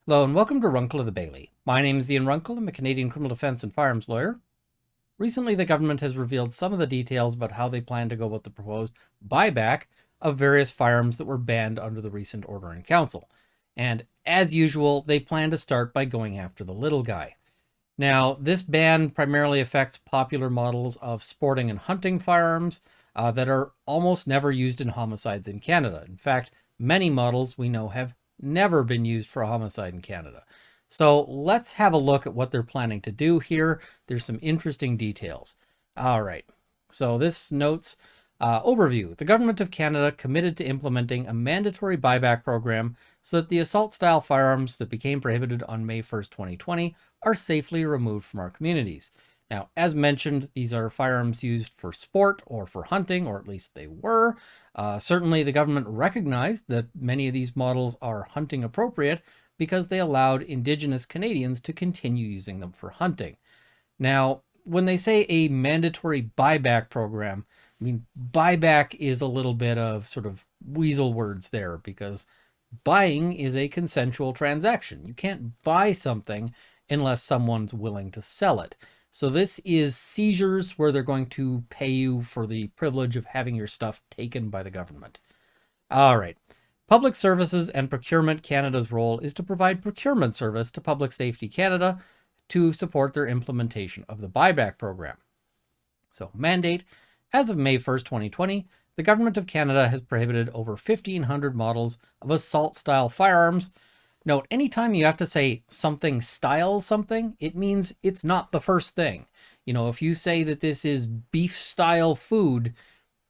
Hello and welcome to Runkle of the Bailey. My name is Ian Runkle. I'm a Canadian criminal defense and firearms lawyer. Recently, the government has revealed some of the details about how they plan to go about the proposed buyback of various firearms that were banned under the recent order in council. And as usual, they plan to start by going after the little guy. Now, this ban primarily affects popular models of sporting and hunting firearms that are almost never used in homicides in Canada. In fact, many models we know have never been used for a homicide in Canada. So let's have a look at what they're planning to do here. There's some interesting details. All right. So this notes overview. The government of Canada committed to implementing a mandatory buyback program so that the assault-style firearms that became prohibited on May 1st, 2020 are safely removed from our communities. Now, as mentioned, these are firearms used for sport or for hunting, or at least they were. Certainly, the government recognized that many of these models are hunting appropriate because they allowed Indigenous Canadians to continue using them for hunting. Now, when they say a mandatory buyback program, I mean, buyback is a little bit of sort of weasel words there because buying is a consensual transaction. You can't buy something unless someone's willing to sell it. So this is seizures where they're going to pay you for the privilege of having your stuff taken by the government. All right. Public Services and Procurement Canada's role is to provide procurement service to Public Safety Canada to support their implementation of the buyback program. So mandate, as of May 1st, 2020, the Government of Canada has prohibited over 1,500 models of assault-style firearms. Note, anytime you have to say something style something, it means it's not the first thing. You know, if you say that this is beef style food,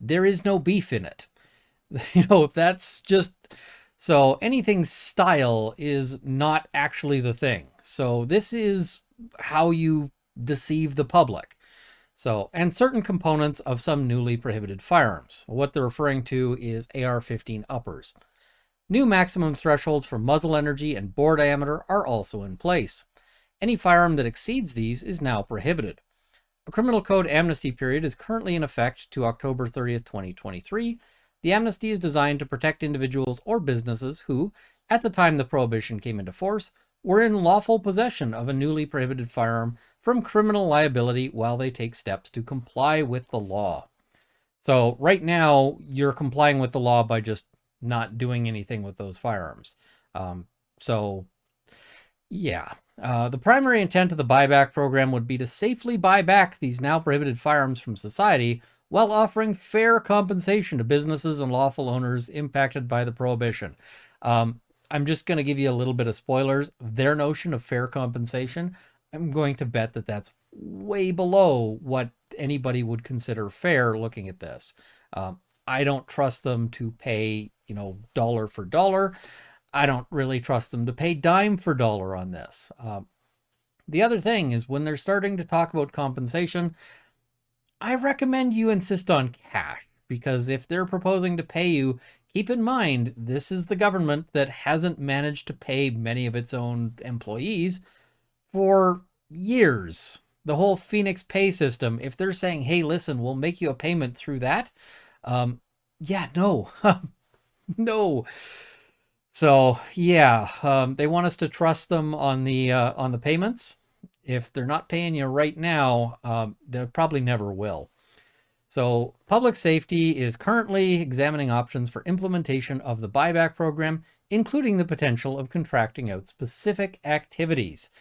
there is no beef in it. You know, that's just, so anything style is not actually the thing. So this is how you deceive the public. So, and certain components of some newly prohibited firearms. What they're referring to is AR-15 uppers. New maximum thresholds for muzzle energy and bore diameter are also in place. Any firearm that exceeds these is now prohibited. A criminal code amnesty period is currently in effect to October 30th, 2023. The amnesty is designed to protect individuals or businesses who, at the time the prohibition came into force, were in lawful possession of a newly prohibited firearm from criminal liability while they take steps to comply with the law. So right now, you're complying with the law by just not doing anything with those firearms. The primary intent of the buyback program would be to safely buy back these now prohibited firearms from society while offering fair compensation to businesses and lawful owners impacted by the prohibition. I'm just going to give you a little bit of spoilers. Their notion of fair compensation, I'm going to bet that that's way below what anybody would consider fair looking at this. I don't trust them to pay, dollar for dollar. I don't really trust them to pay dime for dollar on this. The other thing is when they're starting to talk about compensation, I recommend you insist on cash, because if they're proposing to pay you, keep in mind, this is the government that hasn't managed to pay many of its own employees for years. The whole Phoenix pay system, if they're saying, hey, listen, we'll make you a payment through that, no. No. So they want us to trust them on the payments. If they're not paying you right now, they probably never will. So Public Safety is currently examining options for implementation of the buyback program, including the potential of contracting out specific activities.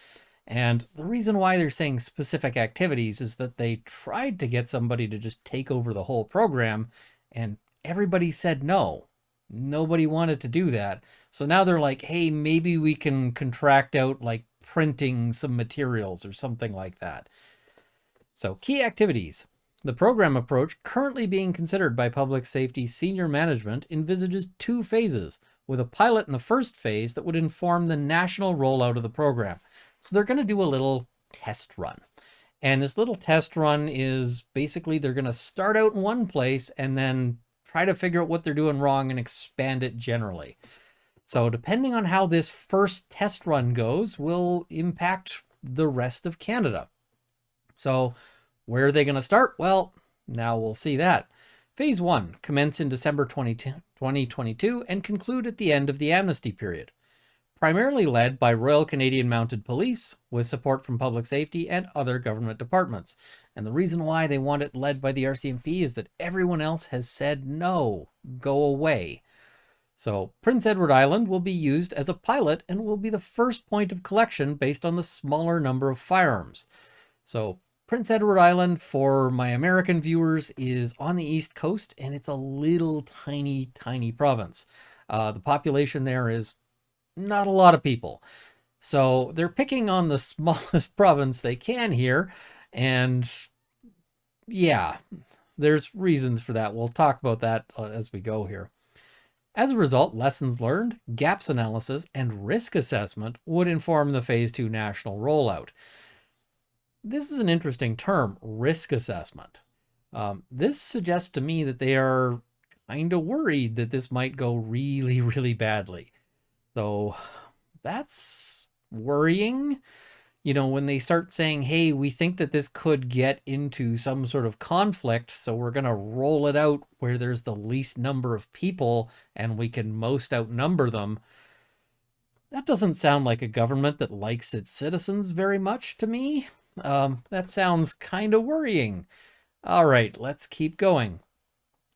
And the reason why they're saying specific activities is that they tried to get somebody to just take over the whole program, and everybody said no. Nobody wanted to do that. So now they're like, hey, maybe we can contract out like printing some materials or something like that. So key activities. The program approach currently being considered by Public Safety senior management envisages 2 phases, with a pilot in the first phase that would inform the national rollout of the program. So they're going to do a little test run. And this little test run is basically they're going to start out in one place and then try to figure out what they're doing wrong and expand it generally. So depending on how this first test run goes will impact the rest of Canada. So where are they going to start? Well, now we'll see that. Phase 1 commence in December 2022 and conclude at the end of the amnesty period. primarily led by Royal Canadian Mounted Police with support from public safety and other government departments. And the reason why they want it led by the RCMP is that everyone else has said no, go away. So Prince Edward Island will be used as a pilot and will be the first point of collection based on the smaller number of firearms. So Prince Edward Island, for my American viewers, is on the East Coast, and it's a little tiny, tiny province. The population there is not a lot of people. So they're picking on the smallest province they can here. And yeah, there's reasons for that. We'll talk about that as we go here. As a result, lessons learned, gaps analysis, and risk assessment would inform the Phase 2 national rollout. This is an interesting term, risk assessment. This suggests to me that they are kind of worried that this might go really, really badly. So that's worrying. You know, when they start saying, hey, we think that this could get into some sort of conflict, so we're going to roll it out where there's the least number of people and we can most outnumber them. That doesn't sound like a government that likes its citizens very much to me. That sounds kind of worrying. All right, let's keep going.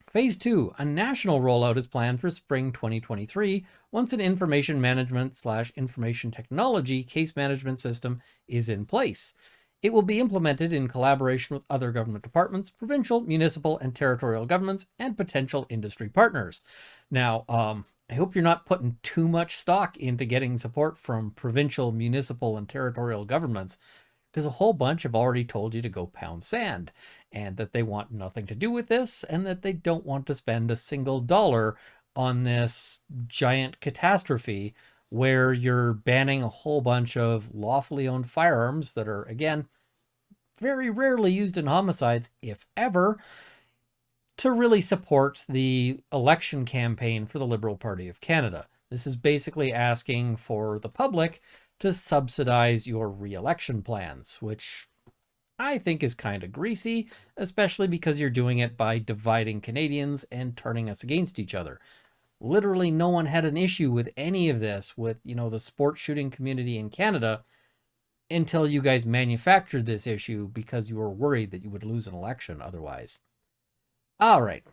Phase 2, a national rollout is planned for spring 2023 once an information management/information technology case management system is in place. It will be implemented in collaboration with other government departments, provincial, municipal, and territorial governments, and potential industry partners. Now, I hope you're not putting too much stock into getting support from provincial, municipal, and territorial governments, because a whole bunch have already told you to go pound sand, and that they want nothing to do with this, and that they don't want to spend a single dollar on this giant catastrophe where you're banning a whole bunch of lawfully owned firearms that are, again, very rarely used in homicides, if ever, to really support the election campaign for the Liberal Party of Canada. This is basically asking for the public to subsidize your re-election plans, which I think is kind of greasy, especially because you're doing it by dividing Canadians and turning us against each other. Literally no one had an issue with any of this with, you know, the sport shooting community in Canada until you guys manufactured this issue because you were worried that you would lose an election otherwise. All right.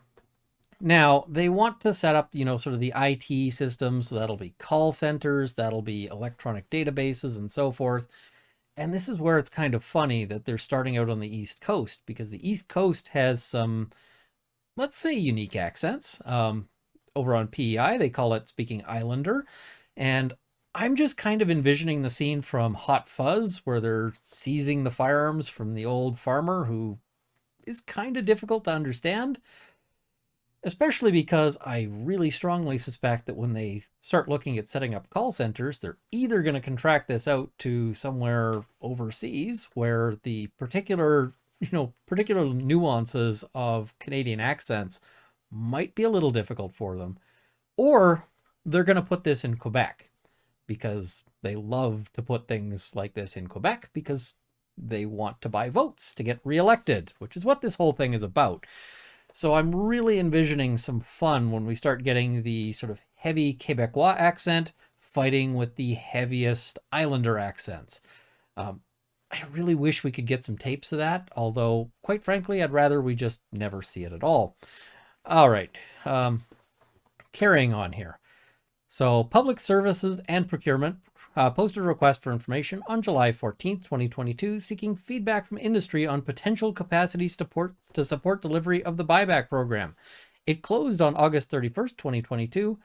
Now, they want to set up, you know, sort of the IT systems, so that'll be call centers, that'll be electronic databases and so forth. And this is where it's kind of funny that they're starting out on the East Coast, because the East Coast has some, let's say, unique accents. Over on PEI, they call it speaking Islander. And I'm just kind of envisioning the scene from Hot Fuzz, where they're seizing the firearms from the old farmer who is kind of difficult to understand. Especially because I really strongly suspect that when they start looking at setting up call centers, they're either going to contract this out to somewhere overseas where the particular nuances of Canadian accents might be a little difficult for them, or they're going to put this in Quebec because they love to put things like this in Quebec because they want to buy votes to get reelected, which is what this whole thing is about. So I'm really envisioning some fun when we start getting the sort of heavy Quebecois accent fighting with the heaviest Islander accents. I really wish we could get some tapes of that, although, quite frankly, I'd rather we just never see it at all. All right, carrying on here. So Public Services and Procurement posted a request for information on July 14th, 2022, seeking feedback from industry on potential capacity to support delivery of the Buyback program. It closed on August 31st, 2022,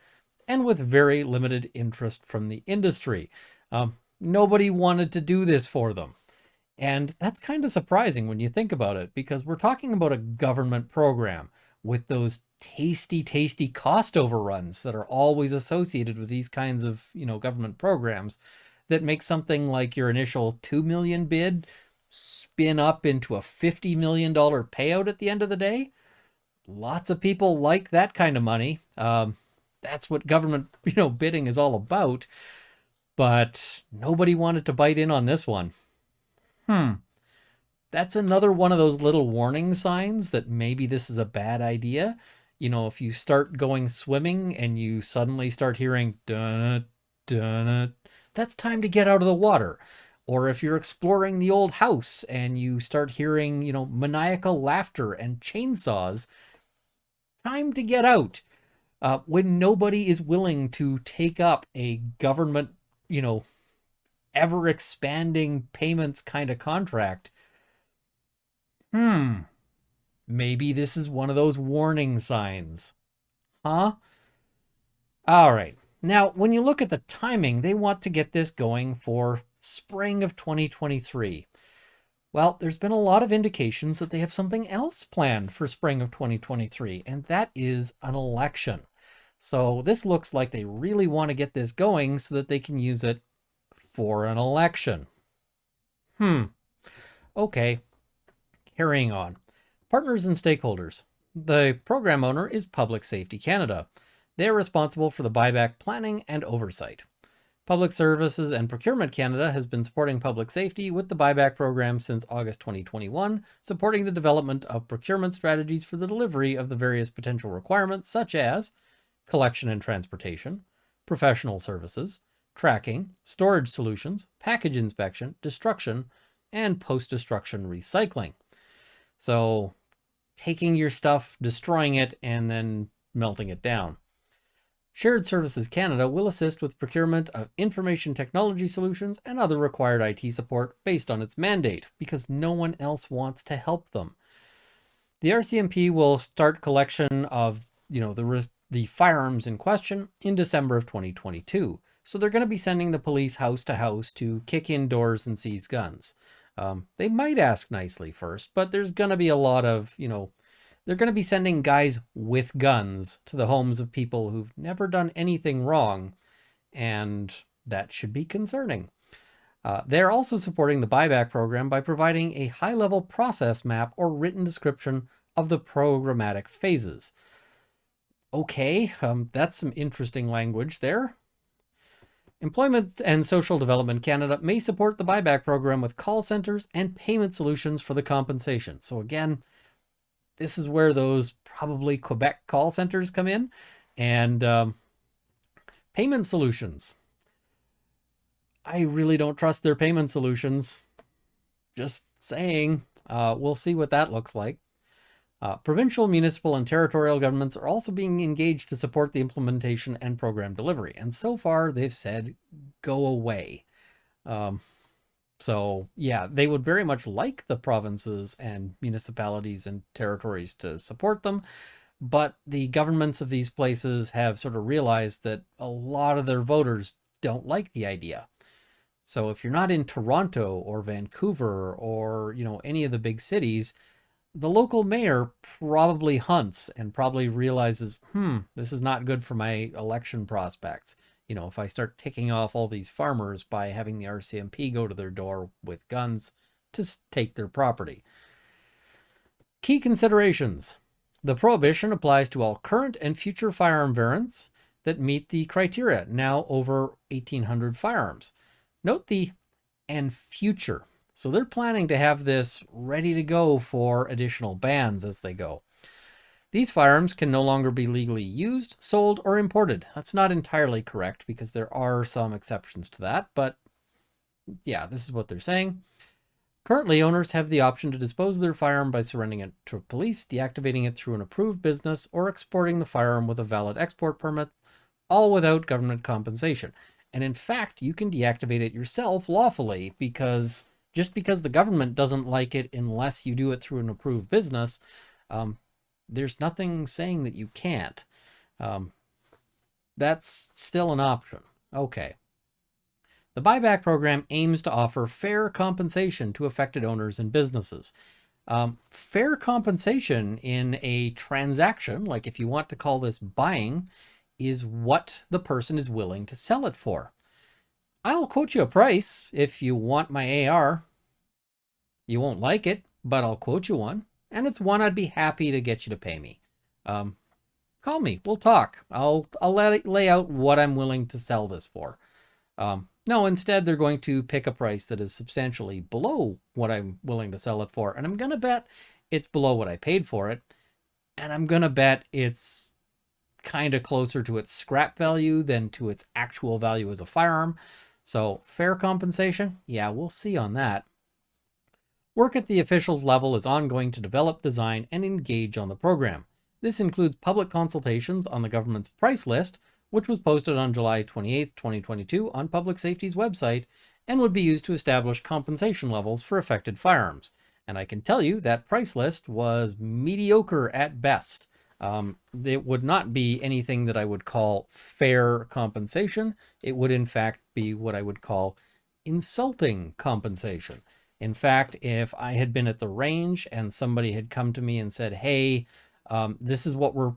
and with very limited interest from the industry. Nobody wanted to do this for them. And that's kind of surprising when you think about it, because we're talking about a government program with those tasty, tasty cost overruns that are always associated with these kinds of, you know, government programs that make something like your initial $2 million bid spin up into a $50 million payout at the end of the day. Lots of people like that kind of money. That's what government, bidding is all about. But nobody wanted to bite in on this one. That's another one of those little warning signs that maybe this is a bad idea. If you start going swimming and you suddenly start hearing dun dun, that's time to get out of the water. Or if you're exploring the old house and you start hearing, maniacal laughter and chainsaws, time to get out. When nobody is willing to take up a government, ever expanding payments kind of contract, maybe this is one of those warning signs. Huh? All right. Now, when you look at the timing, they want to get this going for spring of 2023. Well, there's been a lot of indications that they have something else planned for spring of 2023, and that is an election. So this looks like they really want to get this going so that they can use it for an election. Okay, carrying on. Partners and stakeholders. The program owner is Public Safety Canada. They are responsible for the buyback planning and oversight. Public Services and Procurement Canada has been supporting public safety with the buyback program since August 2021, supporting the development of procurement strategies for the delivery of the various potential requirements such as collection and transportation, professional services, tracking, storage solutions, package inspection, destruction, and post-destruction recycling. So taking your stuff, destroying it, and then melting it down. Shared Services Canada will assist with procurement of information technology solutions and other required IT support based on its mandate, because no one else wants to help them. The RCMP will start collection of, the firearms in question in December of 2022. So they're going to be sending the police house to house to kick in doors and seize guns. They might ask nicely first, but there's going to be a lot of, they're going to be sending guys with guns to the homes of people who've never done anything wrong, and that should be concerning. They're also supporting the buyback program by providing a high-level process map or written description of the programmatic phases. Okay, that's some interesting language there. Employment and Social Development Canada may support the buyback program with call centers and payment solutions for the compensation. So again, this is where those probably Quebec call centers come in, and payment solutions. I really don't trust their payment solutions. Just saying. We'll see what that looks like. Provincial, municipal, and territorial governments are also being engaged to support the implementation and program delivery. And so far, they've said, go away. So yeah, they would very much like the provinces and municipalities and territories to support them. But the governments of these places have sort of realized that a lot of their voters don't like the idea. So if you're not in Toronto or Vancouver or, any of the big cities, the local mayor probably hunts and probably realizes, this is not good for my election prospects. If I start ticking off all these farmers by having the RCMP go to their door with guns to take their property. Key considerations. The prohibition applies to all current and future firearm variants that meet the criteria, now over 1,800 firearms. Note the "and future." So they're planning to have this ready to go for additional bans as they go. These firearms can no longer be legally used, sold, or imported. That's not entirely correct because there are some exceptions to that, but yeah, this is what they're saying. Currently, owners have the option to dispose of their firearm by surrendering it to police, deactivating it through an approved business, or exporting the firearm with a valid export permit, all without government compensation. And in fact, you can deactivate it yourself lawfully because just because the government doesn't like it unless you do it through an approved business, there's nothing saying that you can't. That's still an option. Okay. The buyback program aims to offer fair compensation to affected owners and businesses. Fair compensation in a transaction, like if you want to call this buying, is what the person is willing to sell it for. I'll quote you a price if you want my AR. You won't like it, but I'll quote you one, and it's one I'd be happy to get you to pay me. Call me, we'll talk. I'll lay out what I'm willing to sell this for. No, instead they're going to pick a price that is substantially below what I'm willing to sell it for, and I'm gonna bet it's below what I paid for it, and I'm gonna bet it's kind of closer to its scrap value than to its actual value as a firearm. So fair compensation? Yeah, we'll see on that. Work at the officials level is ongoing to develop, design, and engage on the program. This includes public consultations on the government's price list, which was posted on July 28, 2022 on Public Safety's website, and would be used to establish compensation levels for affected firearms. And I can tell you that price list was mediocre at best. It would not be anything that I would call fair compensation. It would in fact be what I would call insulting compensation. In fact, if I had been at the range and somebody had come to me and said, hey, this is what we're,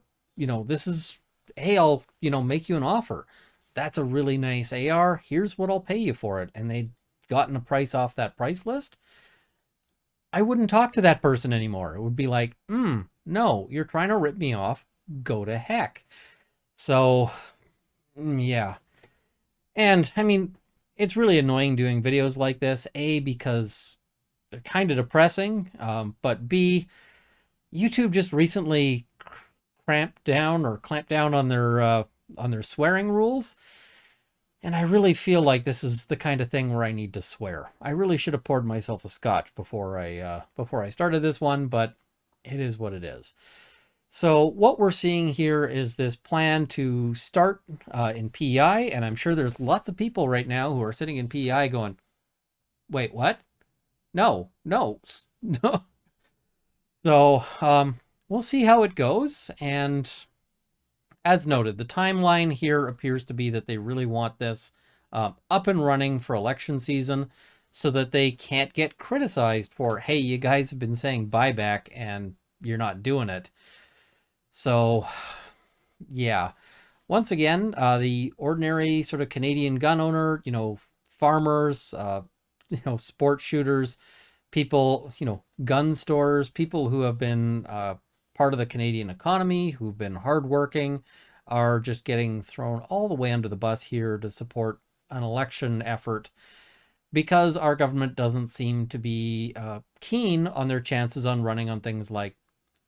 hey, I'll, make you an offer. That's a really nice AR. Here's what I'll pay you for it. And they'd gotten a price off that price list. I wouldn't talk to that person anymore. It would be like, no, you're trying to rip me off. Go to heck. So, yeah. And I mean, it's really annoying doing videos like this, A, because they're kind of depressing, but B, YouTube just recently clamped down on their swearing rules. And I really feel like this is the kind of thing where I need to swear. I really should have poured myself a scotch before I started this one, but it is what it is. So what we're seeing here is this plan to start in PEI, and I'm sure there's lots of people right now who are sitting in PEI going, wait, what? No. So we'll see how it goes, and as noted, the timeline here appears to be that they really want this up and running for election season so that they can't get criticized for, hey, you guys have been saying buyback and you're not doing it. So, yeah. Once again, the ordinary sort of Canadian gun owner, farmers, sport shooters, people, gun stores, people who have been part of the Canadian economy, who've been hardworking, are just getting thrown all the way under the bus here to support an election effort because our government doesn't seem to be keen on their chances on running on things like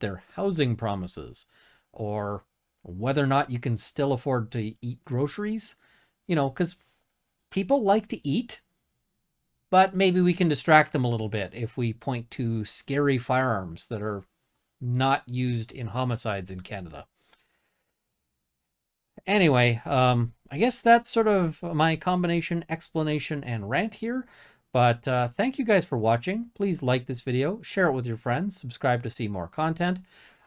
their housing promises or whether or not you can still afford to eat groceries, because people like to eat, but maybe we can distract them a little bit if we point to scary firearms that are not used in homicides in Canada. Anyway, I guess that's sort of my combination, explanation, and rant here. But thank you guys for watching. Please like this video, share it with your friends, subscribe to see more content.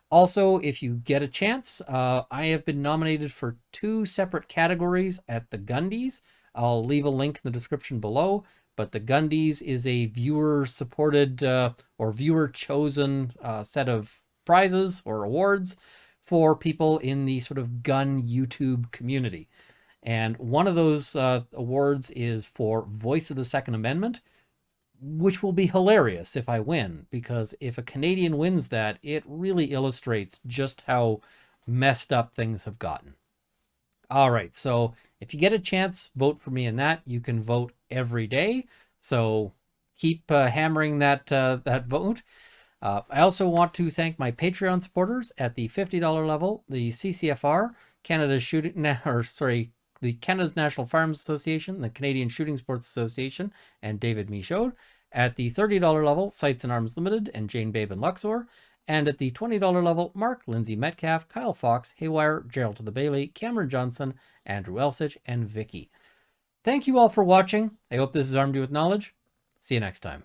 Also, if you get a chance, I have been nominated for 2 separate categories at the Gundies. I'll leave a link in the description below. But the Gundies is a viewer-supported or viewer-chosen set of prizes or awards for people in the sort of gun YouTube community. And one of those awards is for Voice of the Second Amendment, which will be hilarious if I win, because if a Canadian wins that, it really illustrates just how messed up things have gotten. All right, so if you get a chance, vote for me in that. You can vote every day, so keep hammering that vote. I also want to thank my Patreon supporters at the $50 level, the CCFR, the Canada's National Firearms Association, the Canadian Shooting Sports Association, and David Michaud. At the $30 level, Sights and Arms Limited and Jane Babe and Luxor. And at the $20 level, Mark, Lindsay Metcalf, Kyle Fox, Haywire, Gerald to the Bailey, Cameron Johnson, Andrew Elsich, and Vicky. Thank you all for watching. I hope this has armed you with knowledge. See you next time.